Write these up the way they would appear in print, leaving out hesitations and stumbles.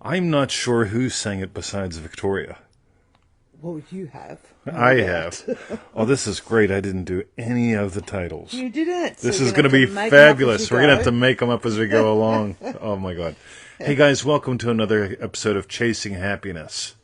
I'm not sure who sang it besides Victoria. Well, you have. I have. Oh, this is great. I didn't do any of the titles. You didn't. This is going to be fabulous. We're going to have to make them up as we go along. Oh, my God. Hey, guys, welcome to another episode of Chasing Happiness.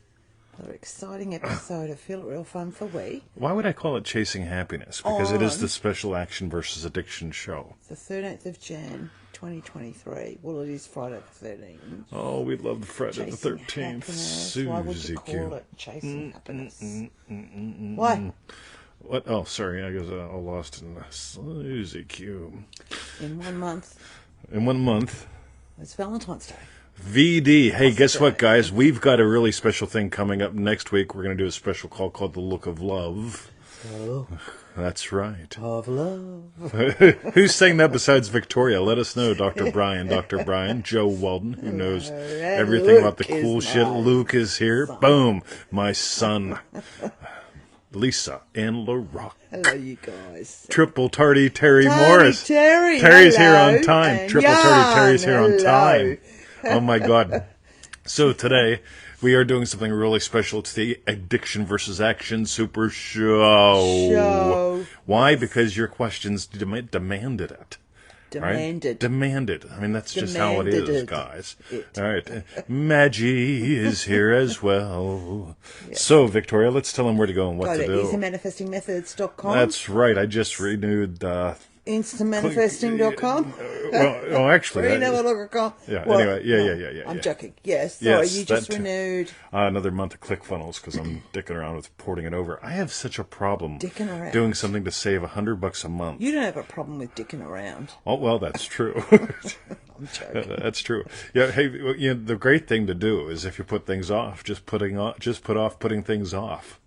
Another exciting episode of Feel It Real Fun for We. Why would I call it Chasing Happiness? Because it is the Special Action versus Addiction show. It's the 13th of Jan, 2023. Well, it is Friday the 13th. Oh, we love the Friday the 13th. Why would you call it Chasing Happiness? Why? What? Oh, sorry. I was all lost in the Suzy Q. In 1 month. In 1 month. It's Valentine's Day. VD. Hey, guess what, guys? We've got a really special thing coming up next week. We're going to do a special call called The Look of Love. Oh. That's right. Of love. Who's saying that besides Victoria? Let us know, Dr. Brian. Dr. Brian. Joe Walden, who knows everything Luke about the cool shit. Luke is here. Son. Boom. My son. Lisa and LaRock. Hello, you guys. Triple Tardy Terry Morris. Terry's here on time. Triple Tardy Terry's here on time. Oh, my God. So today, we are doing something really special. It's the Addiction versus Action Super Show. Why? Because your questions demanded it. Demanded. Right? Demanded. I mean, that's just how it is, guys. All right. Maggie is here as well. Yes. So, Victoria, let's tell them where to go and what to do. easymanifestingmethods.com. That's right. I just renewed... Instantmanifesting.com. Well, actually... BE Yeah, anyway. Yeah. I'm joking. Yes. Sorry, you just renewed... another month of ClickFunnels because I'm dicking around with porting it over. I have such a problem dicking around. Doing something to save $100 a month. You don't have a problem with dicking around. Oh, well, that's true. I'm joking. That's true. Yeah. Hey, the great thing to do is if you put things off, just put off putting things off.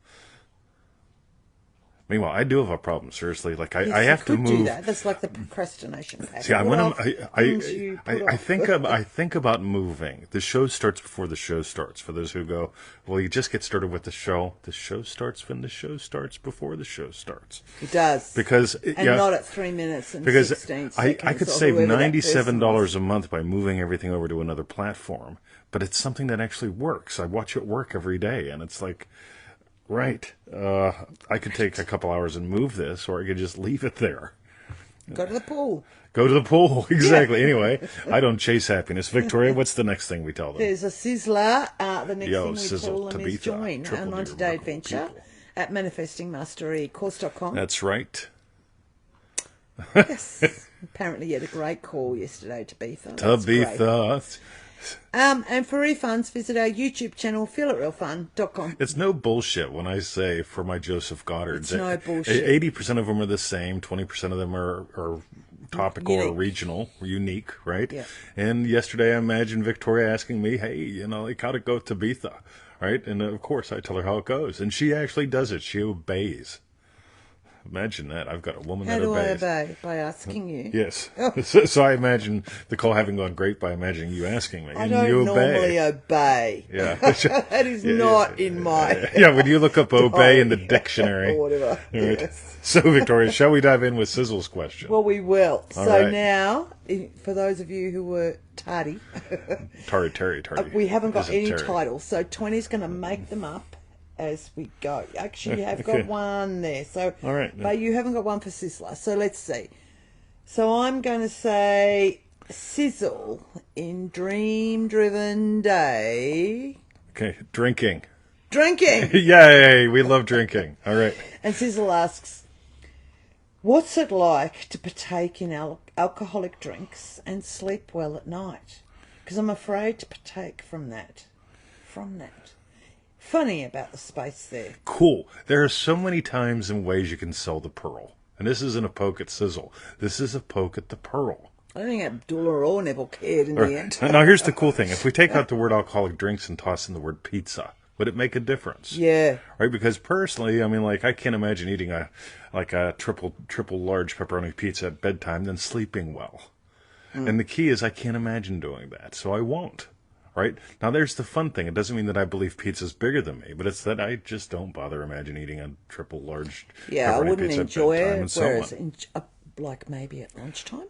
Meanwhile, I do have a problem. Seriously, like I have to move. Do that. That's like the procrastination pattern. See, I think about moving. The show starts before the show starts. For those who go, well, you just get started with the show. The show starts when the show starts before the show starts. It does because not at 3 minutes and 16 seconds. I could save $97 a month by moving everything over to another platform, but it's something that actually works. I watch it work every day, and it's like. Right. I could take a couple hours and move this, or I could just leave it there. Go to the pool. Go to the pool. Exactly. Anyway, I don't chase happiness. Victoria, what's the next thing we tell them? There's a Sizzler. The next thing we Sizzle, tell them is join our 90-day adventure at manifestingmasterycourse.com. That's right. Yes. Apparently you had a great call yesterday, Tabitha. And for refunds, visit our YouTube channel, feelitrealfun.com. It's no bullshit when I say for my Joseph Goddards. It's no bullshit. 80% of them are the same. 20% of them are topical or regional, unique, right? Yeah. And yesterday I imagined Victoria asking me, hey, like how to go to Tabitha, right? And of course I tell her how it goes. And she actually does it. She obeys. Imagine that. I've got a woman that obeys. How do I obey? By asking you? Yes. So I imagine the call having gone great by imagining you asking me. I don't normally obey. Yeah. That is not in my... Yeah, when you look up obey in the dictionary. Or whatever. Right. Yes. So, Victoria, shall we dive in with Sizzle's question? Well, we will. All so right. now, for those of you who were tardy. Tardy. We haven't got any titles. So, 20's going to make them up as we go. Actually, you have got one there. So, all right. But you haven't got one for Sizzler. So let's see. So I'm going to say Sizzle in Dream Driven Day. Okay, drinking. Yay, we love drinking. All right. And Sizzle asks, what's it like to partake in alcoholic drinks and sleep well at night? Because I'm afraid to partake from that. Funny about the space there. Cool. There are so many times and ways you can sell the pearl. And this isn't a poke at Sizzle. This is a poke at the pearl. I don't think Abdullah or Neville cared in the end. Now, here's the cool thing. If we take out the word alcoholic drinks and toss in the word pizza, would it make a difference? Yeah. Right? Because personally, I mean, like, I can't imagine eating a triple large pepperoni pizza at bedtime than sleeping well. And the key is I can't imagine doing that, so I won't. Right? Now, there's the fun thing. It doesn't mean that I believe pizza's bigger than me, but it's that I just don't bother imagining eating a triple large pepperoni I wouldn't pizza enjoy at bedtime it, and so whereas on. like maybe at lunchtime.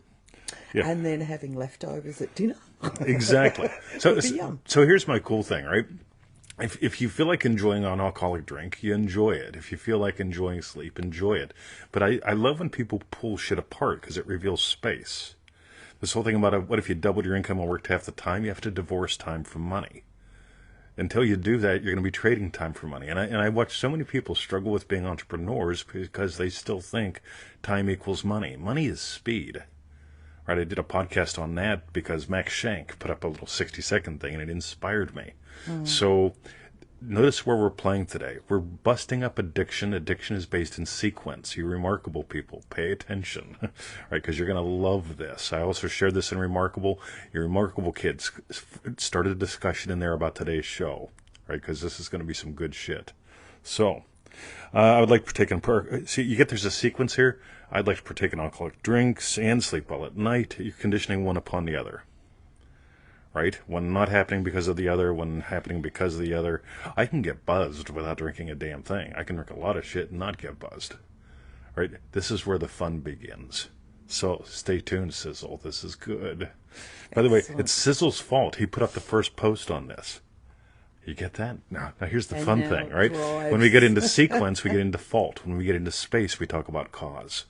Yeah. And then having leftovers at dinner. Exactly. So, Would be yum. so here's my cool thing, right? If you feel like enjoying an alcoholic drink, you enjoy it. If you feel like enjoying sleep, enjoy it. But I love when people pull shit apart because it reveals space. This whole thing about what if you doubled your income and worked half the time? You have to divorce time from money. Until you do that, you're going to be trading time for money. And I watch so many people struggle with being entrepreneurs because they still think time equals money. Money is speed. Right? I did a podcast on that because Max Shank put up a little 60-second thing and it inspired me. So notice where we're playing today. We're busting up addiction. Addiction is based in sequence. You remarkable people, pay attention, right? Because you're going to love this. I also shared this in Remarkable. You remarkable kids started a discussion in there about today's show, right? Because this is going to be some good shit. So I would like to partake in, see, you get there's a sequence here. I'd like to partake in alcoholic drinks and sleep well at night. You're conditioning one upon the other. Right? One not happening because of the other, one happening because of the other. I can get buzzed without drinking a damn thing. I can drink a lot of shit and not get buzzed. Right? This is where the fun begins. So stay tuned, Sizzle. This is good. By the way, it's Sizzle's fault. He put up the first post on this. You get that? Now here's the fun thing, right? When we get into sequence, we get into fault. When we get into space, we talk about cause.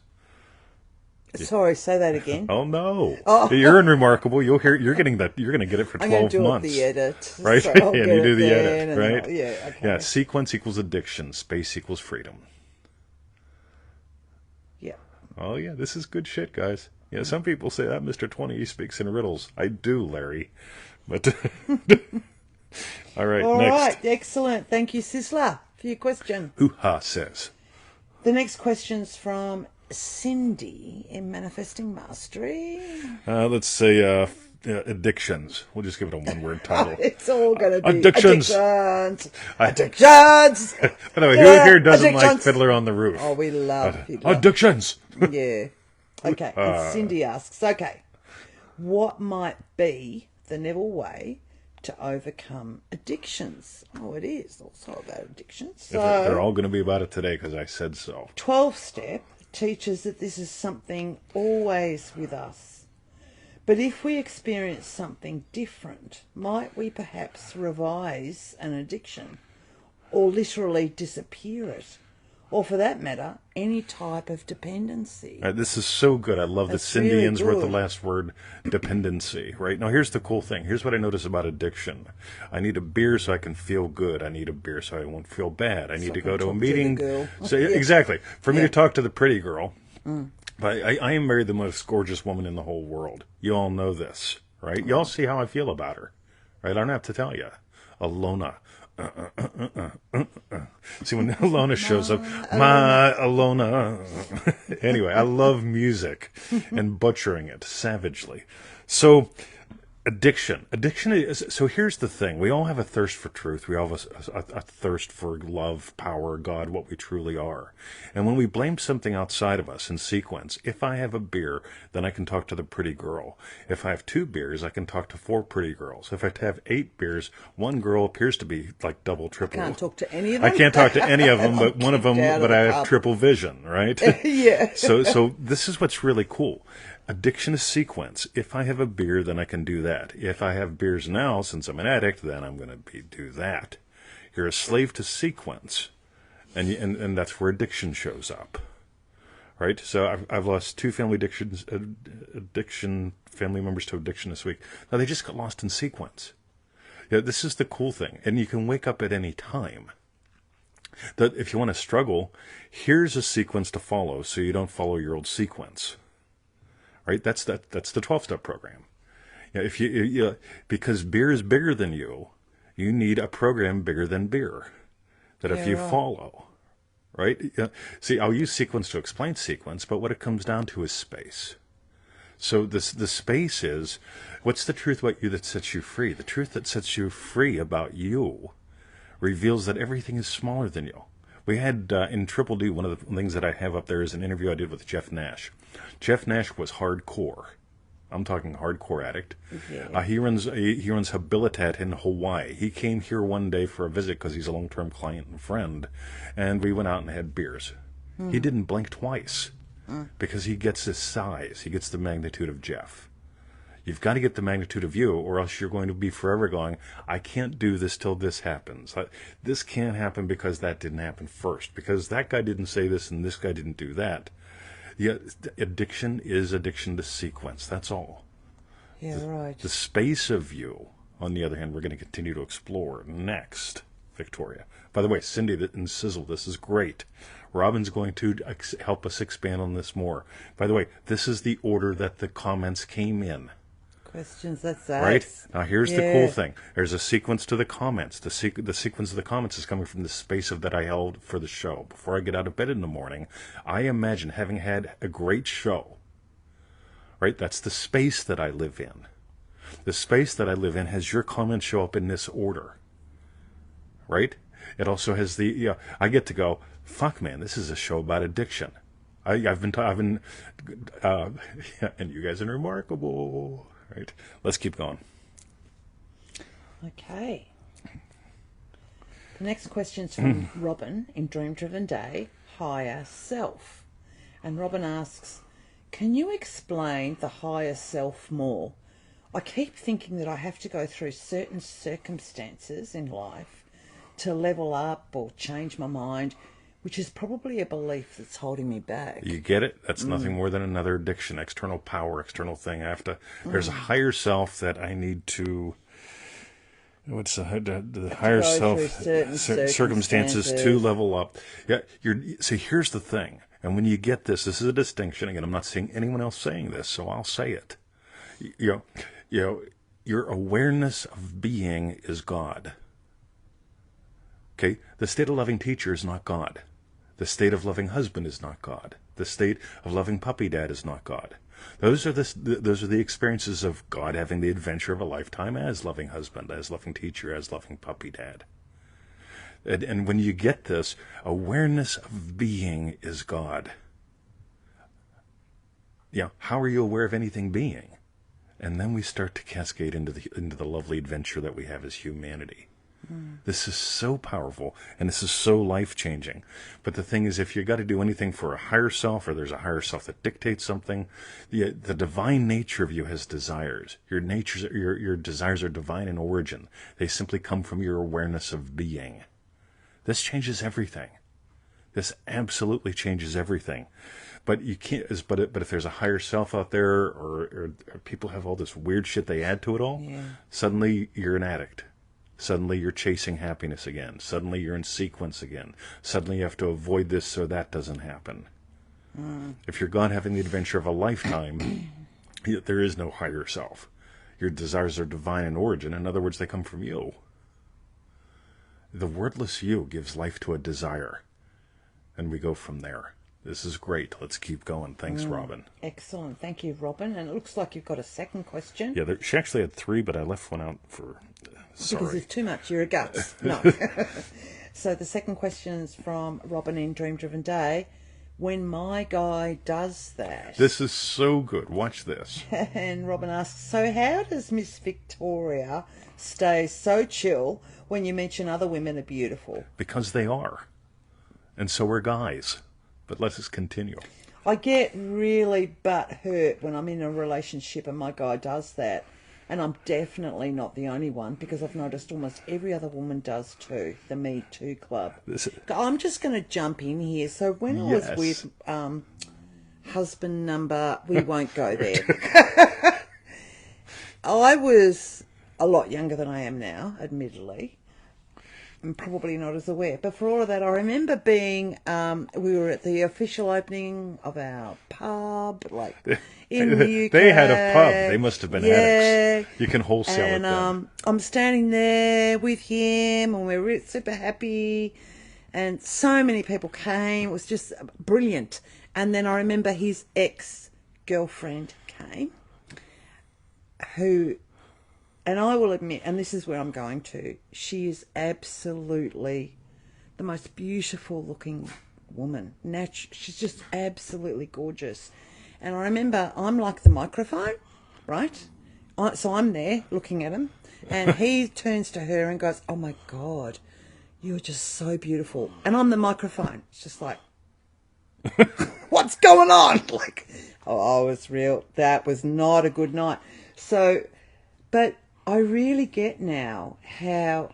Sorry, say that again. Oh no! Oh. You're in Remarkable. You'll hear. You're getting that. You're going to get it for 12 months. I'm going to do the edit, right? So and you do the edit, right? Yeah. Okay. Yeah. Sequence equals addiction. Space equals freedom. Yeah. Oh yeah, this is good shit, guys. Yeah. Some people say that Mr. 20 speaks in riddles. I do, Larry. But all right. All next. right. Excellent. Thank you, Sizzler, for your question. Hoo-ha says. The next question's from Cindy in Manifesting Mastery. Let's say addictions. We'll just give it a one-word title. It's all going to be addictions. Addictions. By the way, who here doesn't like Fiddler on the Roof? Oh, we love Fiddler. Addictions. Yeah. Okay. And Cindy asks, okay, what might be the Neville way to overcome addictions? Oh, it is also about addictions. So they're all going to be about it today because I said so. 12-step teaches that this is something always with us. But if we experience something different, might we perhaps revise an addiction or literally disappear it? Or for that matter, any type of dependency. This is so good. I love that Cindy really ends with the last word, dependency, right? Now, here's the cool thing. Here's what I notice about addiction. I need a beer so I can feel good. I need a beer so I won't feel bad. I need to go to a meeting. So, exactly. For me to talk to the pretty girl. I am married to the most gorgeous woman in the whole world. You all know this, right? You all see how I feel about her, right? I don't have to tell you. Alona. See, when Alona shows up, my Alona. Anyway, I love music and butchering it savagely. So, addiction is, so here's the thing. We all have a thirst for truth. We all have a thirst for love, power, God, what we truly are. And when we blame something outside of us in sequence, if I have a beer, then I can talk to the pretty girl. If I have 2 beers, I can talk to 4 pretty girls. If I have 8 beers, 1 girl appears to be like double, triple. I can't talk to any of them. I can't talk to any of them, but one of them, but I have triple vision, right? Yeah. So this is what's really cool. Addiction is sequence. If I have a beer, then I can do that. If I have beers now, since I'm an addict, then I'm going to do that. You're a slave to sequence, and that's where addiction shows up, right? So I've lost 2 family family members to addiction this week. Now they just got lost in sequence. Yeah, this is the cool thing, and you can wake up at any time. That if you want to struggle, here's a sequence to follow, so you don't follow your old sequence. Right? That's the 12-step program. Yeah, if you because beer is bigger than you need a program bigger than beer. That if you follow, right? See, I'll use sequence to explain sequence, but what it comes down to is space. So the space is, what's the truth about you that sets you free? The truth that sets you free about you reveals that everything is smaller than you. We had in Triple D, one of the things that I have up there is an interview I did with Jeff Nash. Jeff Nash was hardcore. I'm talking hardcore addict. Yeah. He runs Habilitat in Hawaii. He came here one day for a visit because he's a long-term client and friend, and we went out and had beers. He didn't blink twice. because he gets his size. He gets the magnitude of Jeff. You've got to get the magnitude of you, or else you're going to be forever going, I can't do this till this happens. This can't happen because that didn't happen first, because that guy didn't say this and this guy didn't do that. Yeah, addiction is addiction to sequence. That's all. Yeah, right. The space of you, on the other hand, we're going to continue to explore next, Victoria. By the way, Cindy and Sizzle, this is great. Robin's going to help us expand on this more. By the way, this is the order that the comments came in. Questions, that's that. Right? Now, here's the cool thing. There's a sequence to the comments. The sequence of the comments is coming from the space that I held for the show. Before I get out of bed in the morning, I imagine having had a great show. Right? That's the space that I live in. The space that I live in has your comments show up in this order. Right? It also has I get to go, fuck man, this is a show about addiction. I've been, and you guys are remarkable. Right? Let's keep going. Okay. The next question's from Robin in Dream Driven Day, Higher Self. And Robin asks, can you explain the higher self more? I keep thinking that I have to go through certain circumstances in life to level up or change my mind, which is probably a belief that's holding me back. You get it? That's nothing more than another addiction, external power, external thing. There's a higher self that I need to, what's the higher self, circumstances to level up. Yeah, see, here's the thing. And when you get this is a distinction. Again, I'm not seeing anyone else saying this, so I'll say it. You know, your awareness of being is God. Okay? The state of loving teacher is not God. The state of loving husband is not God. The state of loving puppy dad is not God. Those are the experiences of God having the adventure of a lifetime as loving husband, as loving teacher, as loving puppy dad. And when you get this, awareness of being is God. Yeah, how are you aware of anything being? And then we start to cascade into the lovely adventure that we have as humanity. This is so powerful, and this is so life-changing. But the thing is, if you got to do anything for a higher self, or there's a higher self that dictates something, the divine nature of you has desires. Your desires are divine in origin. They simply come from your awareness of being. This changes everything. This absolutely changes everything. But you can't. But if there's a higher self out there, or people have all this weird shit they add to it all, suddenly you're an addict. Suddenly you're chasing happiness again. Suddenly you're in sequence again. Suddenly you have to avoid this so that doesn't happen. If you're God having the adventure of a lifetime, there is no higher self. Your desires are divine in origin. In other words, they come from you. The wordless you gives life to a desire. And we go from there. This is great. Let's keep going. Thanks, Robin. Excellent. Thank you, Robin. And it looks like you've got a second question. Yeah, she actually had 3, but I left one out for... Sorry. Because it's too much. You're a guts. No. So the second question is from Robin in Dream Driven Day. When my guy does that... This is so good. Watch this. And Robin asks, so how does Miss Victoria stay so chill when you mention other women are beautiful? Because they are. And so are guys. But let's just continue. I get really butthurt when I'm in a relationship and my guy does that. And I'm definitely not the only one, because I've noticed almost every other woman does too. The Me Too Club. I'm just going to jump in here. So when I was with husband number, we won't go there. I was a lot younger than I am now, admittedly. I'm probably not as aware. But for all of that, I remember being, we were at the official opening of our pub, like in the UK. They had a pub. They must have been addicts. You can wholesale it then. I'm standing there with him, and we're super happy. And so many people came. It was just brilliant. And then I remember his ex-girlfriend came, who... And I will admit, and this is where I'm going to, she is absolutely the most beautiful looking woman. She's just absolutely gorgeous. And I remember I'm like the microphone, right? So I'm there looking at him, and he turns to her and goes, oh my God, you're just so beautiful. And I'm the microphone. It's just like... what's going on? Like, oh, I was real. That was not a good night. So, but I really get now how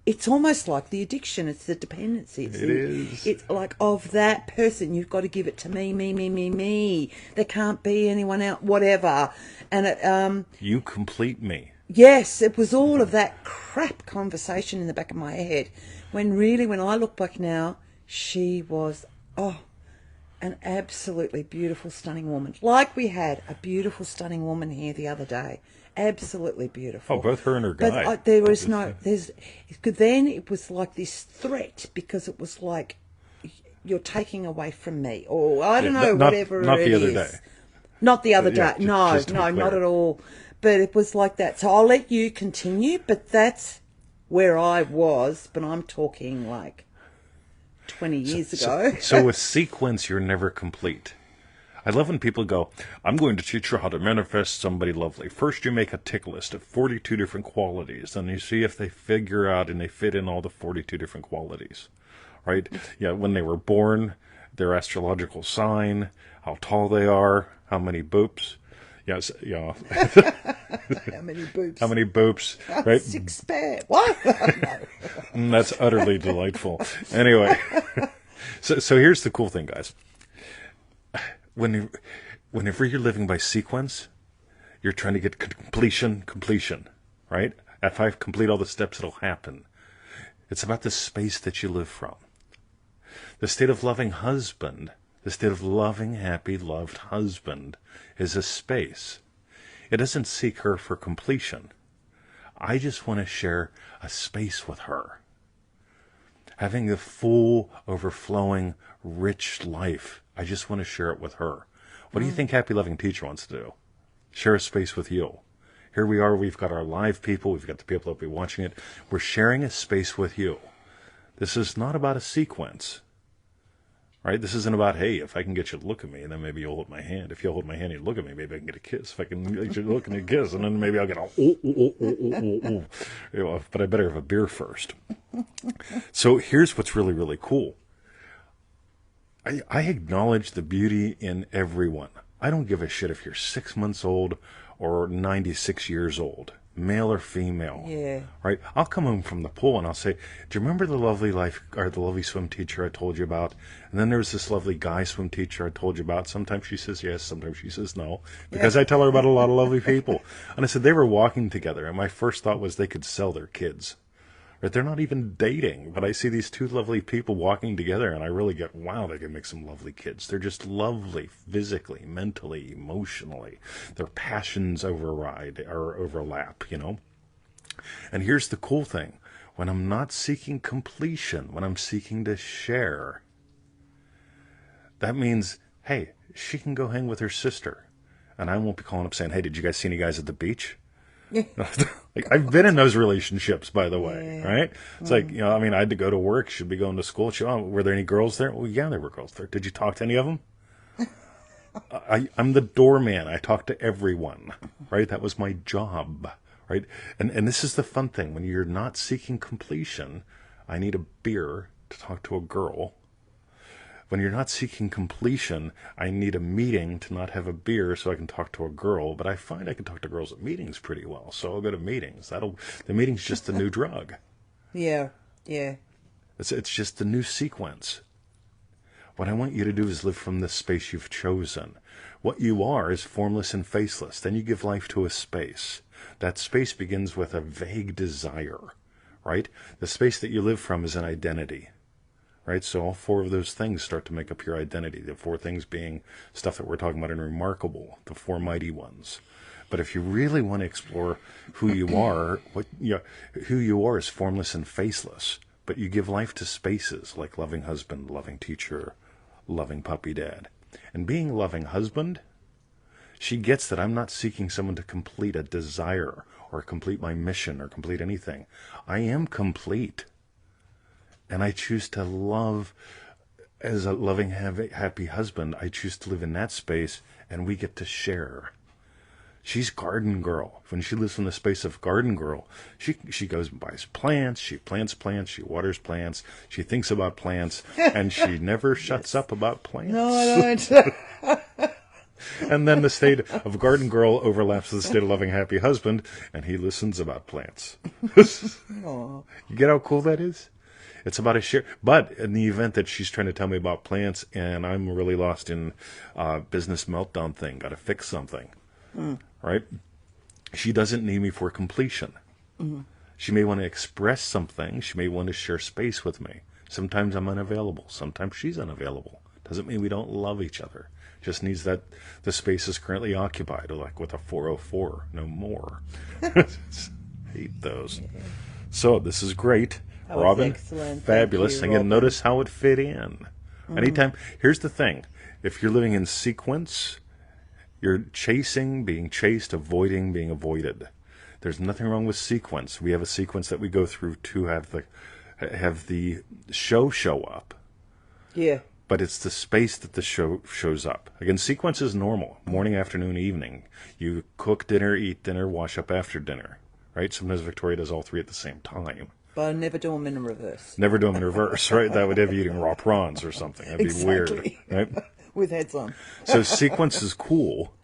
it's almost like the addiction. It's the dependency. It's like of that person. You've got to give it to me, me, me, me, me. There can't be anyone else, whatever. And it, you complete me. yes, it was all of that crap conversation in the back of my head. When really, when I look back now, she was, an absolutely beautiful, stunning woman. Like we had a beautiful, stunning woman here the other day. Absolutely beautiful. Oh, both her and her guy. But there was then it was like this threat, because it was like, you're taking away from me, or I don't know, whatever not it is. Not the other day. Not the other day. No, just not at all. But it was like that. So I'll let you continue, but that's where I was, but I'm talking like 20 years ago. So with sequence, you're never complete. I love when people go, I'm going to teach you how to manifest somebody lovely. First, you make a tick list of 42 different qualities, and you see if they figure out and they fit in all the 42 different qualities, right? Yeah, when they were born, their astrological sign, how tall they are, how many boobs. Yes, yeah. How many boobs? How many boobs, right? 6 pair. What? No. That's utterly delightful. Anyway, so here's the cool thing, guys. Whenever you're living by sequence, you're trying to get completion, right? If I complete all the steps, it'll happen. It's about the space that you live from. The state of loving husband, the state of loving, happy, loved husband is a space. It doesn't seek her for completion. I just want to share a space with her. Having the full, overflowing, rich life. I just want to share it with her. What do you think Happy Loving Teacher wants to do? Share a space with you. Here we are. We've got our live people. We've got the people that will be watching it. We're sharing a space with you. This is not about a sequence. Right? This isn't about, hey, if I can get you to look at me, and then maybe you'll hold my hand. If you'll hold my hand and you look at me, maybe I can get a kiss. If I can get you to look and a kiss, and then maybe I'll get a You know, but I better have a beer first. So here's what's really, really cool. I acknowledge the beauty in everyone. I don't give a shit if you're 6 months old or 96 years old, male or female. Yeah. Right? I'll come home from the pool and I'll say, do you remember the lovely the lovely swim teacher I told you about? And then there's this lovely guy swim teacher I told you about. Sometimes she says yes, sometimes she says no, because I tell her about a lot of lovely people. And I said, they were walking together, and my first thought was they could sell their kids. Right? They're not even dating, but I see these two lovely people walking together, and I really get, wow, they can make some lovely kids. They're just lovely physically, mentally, emotionally. Their passions overlap, you know. And here's the cool thing. When I'm not seeking completion, when I'm seeking to share, that means, hey, she can go hang with her sister, and I won't be calling up saying, hey, did you guys see any guys at the beach? Like, I've been in those relationships, by the way, right? It's like, you know, I mean, I had to go to work, should be going to school. Were there any girls there? Well, yeah, there were girls there. Did you talk to any of them? I'm the doorman. I talk to everyone, right? That was my job, right? And this is the fun thing. When you're not seeking completion, I need a beer to talk to a girl. When you're not seeking completion, I need a meeting to not have a beer so I can talk to a girl. But I find I can talk to girls at meetings pretty well, so I'll go to meetings. The meeting's just the new drug. Yeah. It's just the new sequence. What I want you to do is live from the space you've chosen. What you are is formless and faceless. Then you give life to a space. That space begins with a vague desire, right? The space that you live from is an identity. Right, so all four of those things start to make up your identity. The four things being stuff that we're talking about in Remarkable, the four mighty ones. But if you really want to explore who you are, who you are is formless and faceless. But you give life to spaces like loving husband, loving teacher, loving puppy dad. And being loving husband, she gets that I'm not seeking someone to complete a desire or complete my mission or complete anything. I am complete. And I choose to love as a loving, happy husband. I choose to live in that space, and we get to share. She's garden girl. When she lives in the space of garden girl, she goes and buys plants. She plants plants. She waters plants. She thinks about plants, and she never shuts up about plants. No, I don't. And then the state of garden girl overlaps with the state of loving happy husband, and he listens about plants. Aw. You get how cool that is? It's about a share. But in the event that she's trying to tell me about plants, and I'm really lost in business meltdown thing, got to fix something, right? She doesn't need me for completion. She may want to express something. She may want to share space with me. Sometimes I'm unavailable. Sometimes she's unavailable. Doesn't mean we don't love each other. Just needs that the space is currently occupied, like with a 404, no more. Hate those. So this is great. That was Robin, excellent. fabulous. Thank you, And you Robin. notice how it fit in. Anytime. Here's the thing. If you're living in sequence, you're chasing, being chased, avoiding, being avoided. There's nothing wrong with sequence. We have a sequence that we go through to have the show up. Yeah. But it's the space that the show shows up. Again, sequence is normal. Morning, afternoon, evening. You cook dinner, eat dinner, wash up after dinner. Right? Sometimes Victoria does all three at the same time. But I never do them in reverse. Never do them in reverse, right? That would have you eating raw prawns or something. That'd be weird, Exactly. right? With heads on. So sequence is cool,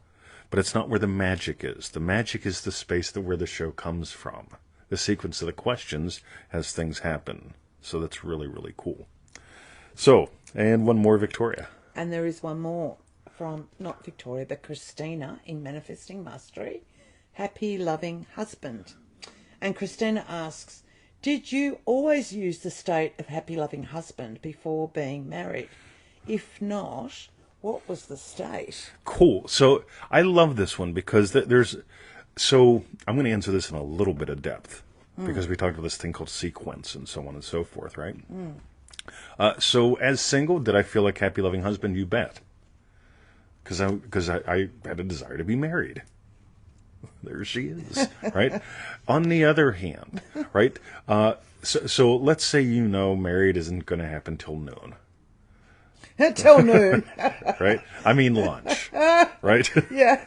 but it's not where the magic is. The magic is the space where the show comes from. The sequence of the questions as things happen. So that's really, really cool. So, and one more, Victoria. And there is one more from, not Victoria, but Christina in Manifesting Mastery. Happy, loving husband. And Christina asks, did you always use the state of happy, loving husband before being married? If not, what was the state? Cool. So I love this one because there's... So I'm going to answer this in a little bit of depth because we talked about this thing called sequence and so on and so forth, right? So as single, did I feel like happy, loving husband? You bet. Because I had a desire to be married. There she is, right? On the other hand, right? So let's say married isn't going to happen till noon. Till noon. Right? I mean lunch, right? Yeah.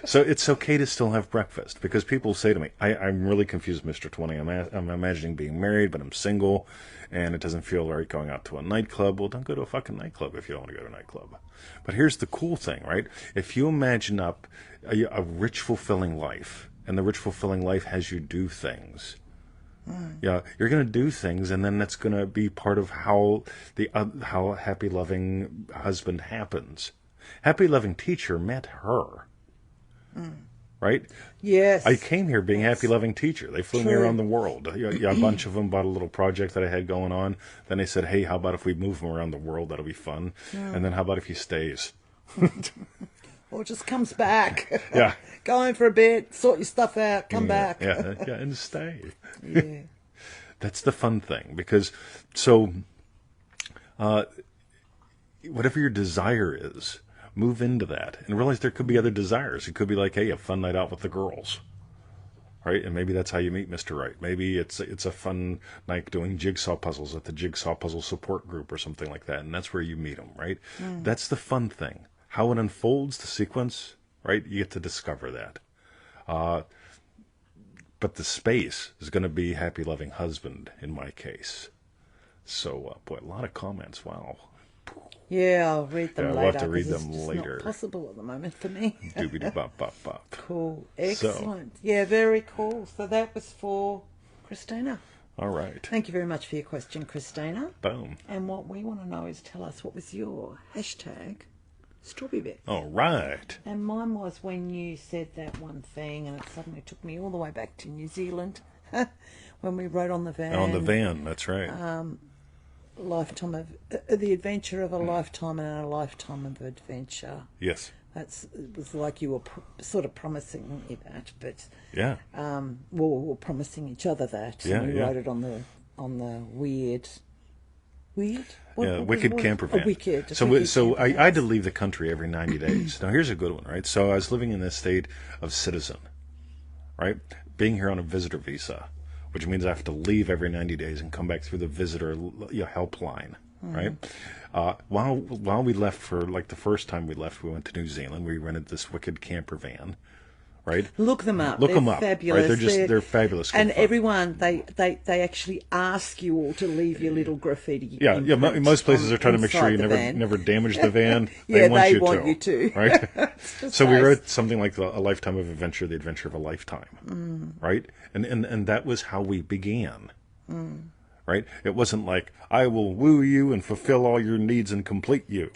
So it's okay to still have breakfast because people say to me, I'm really confused, Mr. 20. I'm imagining being married, but I'm single, and it doesn't feel right going out to a nightclub. Well, don't go to a fucking nightclub if you don't want to go to a nightclub. But here's the cool thing, right? If you imagine up a rich, fulfilling life, and the rich, fulfilling life has you do things, yeah, you're going to do things, and then that's going to be part of how how happy, loving husband happens. Happy, loving teacher met her. Right? Yes. I came here being happy, loving teacher. They flew me True. around the world. A bunch of them bought a little project that I had going on. Then they said, hey, how about if we move him around the world? That'll be fun. And then how about if he stays? Or just comes back. Yeah. Go home for a bit, sort your stuff out, come back. Yeah, and stay. Yeah. That's the fun thing. Because, whatever your desire is, move into that. And realize there could be other desires. It could be like, hey, a fun night out with the girls. Right? And maybe that's how you meet Mr. Right. Maybe it's a fun night doing jigsaw puzzles at the Jigsaw Puzzle Support Group or something like that. And that's where you meet them, right? That's the fun thing. How it unfolds, the sequence, right? You get to discover that. But the space is going to be happy, loving husband in my case. So, boy, a lot of comments. Wow. Yeah, I'll read them Yeah, later. we'll have to read 'cause them it's just later. Not possible at the moment for me. Doobity-bop-bop-bop. Cool. Excellent. Yeah, very cool. So that was for Christina. All right. Thank you very much for your question, Christina. Boom. And what we want to know is tell us what was your hashtag strawberry bits. All right. And mine was when you said that one thing and it suddenly took me all the way back to New Zealand when we rode on the van. On the van, that's right. Lifetime of the adventure of a lifetime and a lifetime of adventure. Yes. It was like you were sort of promising me that, but Yeah. we were promising each other that. Yeah, and we yeah. rode it on the weird. Wicked camper van. Wicked. So wicked so camper I had to van. leave the country every 90 days. Now here's a good one, right? So I was living in this state of citizen, right? Being here on a visitor visa, which means I have to leave every 90 days and come back through the visitor helpline, right? While we left for, like, the first time we left, we went to New Zealand. We rented this wicked camper van, right? Look them up. Look They're them up. fabulous. Right? They're fabulous. And fun. everyone, they actually ask you all to leave your little graffiti. Yeah. Most places are trying to make sure you van. never damage the van. Yeah, they want you to. Right? So we nice. wrote something like A Lifetime of Adventure, the adventure of a lifetime. Right? And that was how we began. Right? It wasn't like, I will woo you and fulfill all your needs and complete you.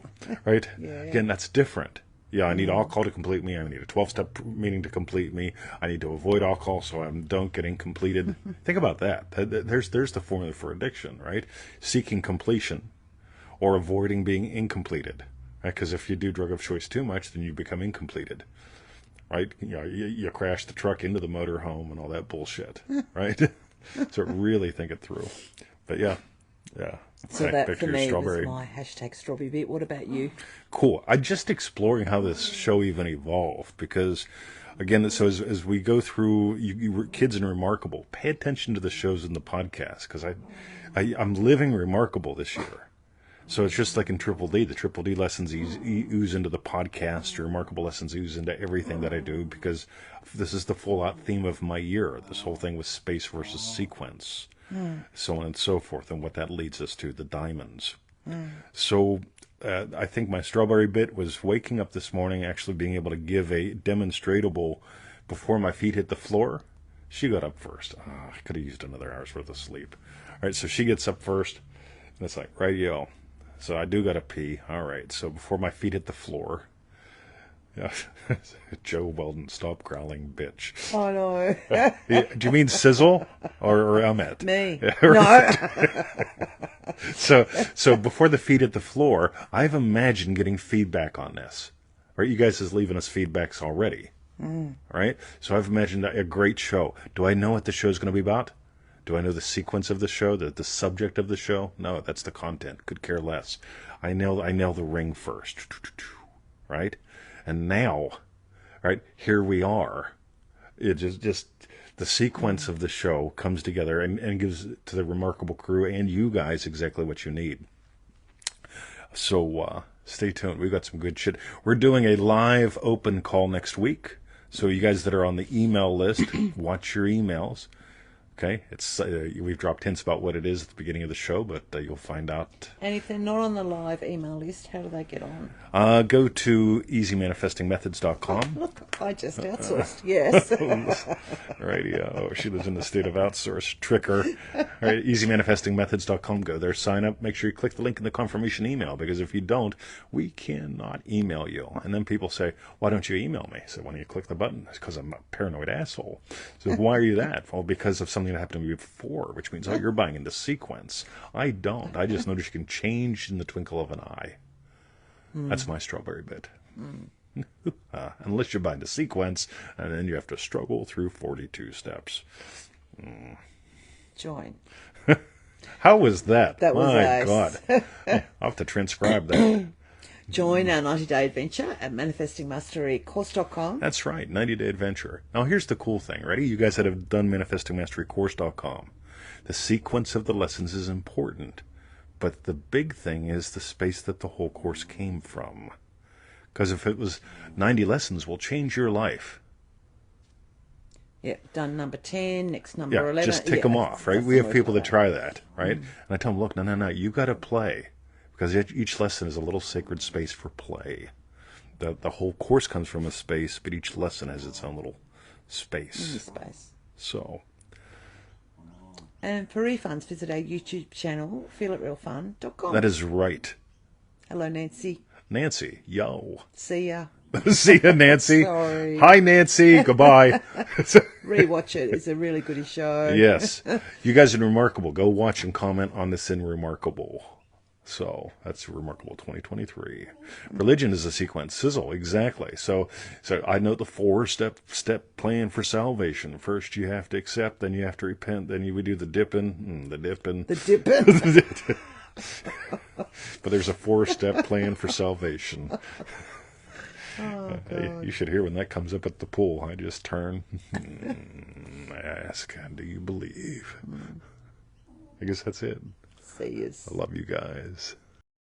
Right? Again, that's different. Yeah, I need alcohol to complete me. I need a 12-step meeting to complete me. I need to avoid alcohol so I don't get incompleted. Think about that. There's the formula for addiction, right? Seeking completion or avoiding being incompleted. Because if you do drug of choice too much, then you become incompleted. Right? You crash the truck into the motorhome and all that bullshit. Right? So really think it through. But yeah. So that for me was my #strawberry bit. What about you? Cool. I'm just exploring how this show even evolved because, again, so as we go through, you kids in Remarkable, pay attention to the shows in the podcast because I'm living Remarkable this year. So it's just like in Triple D. The Triple D lessons ooze into the podcast. Remarkable lessons ooze into everything that I do because this is the full-out theme of my year. This whole thing with space versus sequence. So on and so forth, and what that leads us to, the diamonds. So I think my strawberry bit was waking up this morning, actually being able to give a demonstratable before my feet hit the floor. She got up first. I could have used another hour's worth of sleep. All right, so she gets up first, and it's like, right, yo. So I do got to pee. All right, so before my feet hit the floor, yeah. Joe Weldon, stop growling, bitch. Oh, no. Do you mean Sizzle or Ahmet? Me. Yeah, no. So before the feet hit the floor, I've imagined getting feedback on this. Right? You guys is leaving us feedbacks already. Right? So I've imagined a great show. Do I know what the show's going to be about? Do I know the sequence of the show, the subject of the show? No, that's the content. Could care less. I nail the ring first. Right? And now, right, here we are. It just the sequence of the show comes together and gives to the Remarkable crew and you guys exactly what you need. So stay tuned. We've got some good shit. We're doing a live open call next week. So you guys that are on the email list, watch your emails. Okay, it's we've dropped hints about what it is at the beginning of the show, but you'll find out. And if they're not on the live email list, how do they get on? Go to easymanifestingmethods.com. Oh, look, I just outsourced. Yes. Right, yeah. Oh, she lives in the state of outsource. Tricker. All right, easymanifestingmethods.com. Go there, sign up. Make sure you click the link in the confirmation email, because if you don't, we cannot email you. And then people say, why don't you email me? So when you click the button, it's because I'm a paranoid asshole. So why are you that? Well, because of something that happened to me before, which means, you're buying into sequence. I don't. I just notice you can change in the twinkle of an eye. That's my strawberry bit. Unless you're buying the sequence, and then you have to struggle through 42 steps. Join. How was that? That was my nice. God. I'll have to transcribe that. Join our 90-day adventure at manifestingmasterycourse.com. That's right, 90-day adventure. Now here's the cool thing. Ready? You guys that have done manifestingmasterycourse.com. The sequence of the lessons is important. But the big thing is the space that the whole course came from. Because if it was 90 lessons, will change your life. Yep, done number 10, next number 11. Just tick them off, right? We have people that try that, right? And I tell them, look, no, you got to play. Because each lesson is a little sacred space for play. The whole course comes from a space, but each lesson has its own little space. So. And for refunds, visit our YouTube channel, feelitrealfun.com. That is right. Hello, Nancy. Nancy, yo. See ya. See ya, Nancy. Sorry. Hi, Nancy. Goodbye. Rewatch it. It's a really good show. Yes. You guys are Remarkable. Go watch and comment on this in Remarkable. So that's Remarkable 2023. Religion is a sequence. Sizzle, exactly. So I know the 4-step plan for salvation. First you have to accept, then you have to repent, then we do the dipping. But there's a 4-step plan for salvation. Oh, You should hear when that comes up at the pool. I just turn. I ask, do you believe? I guess that's it. See yous. I love you guys.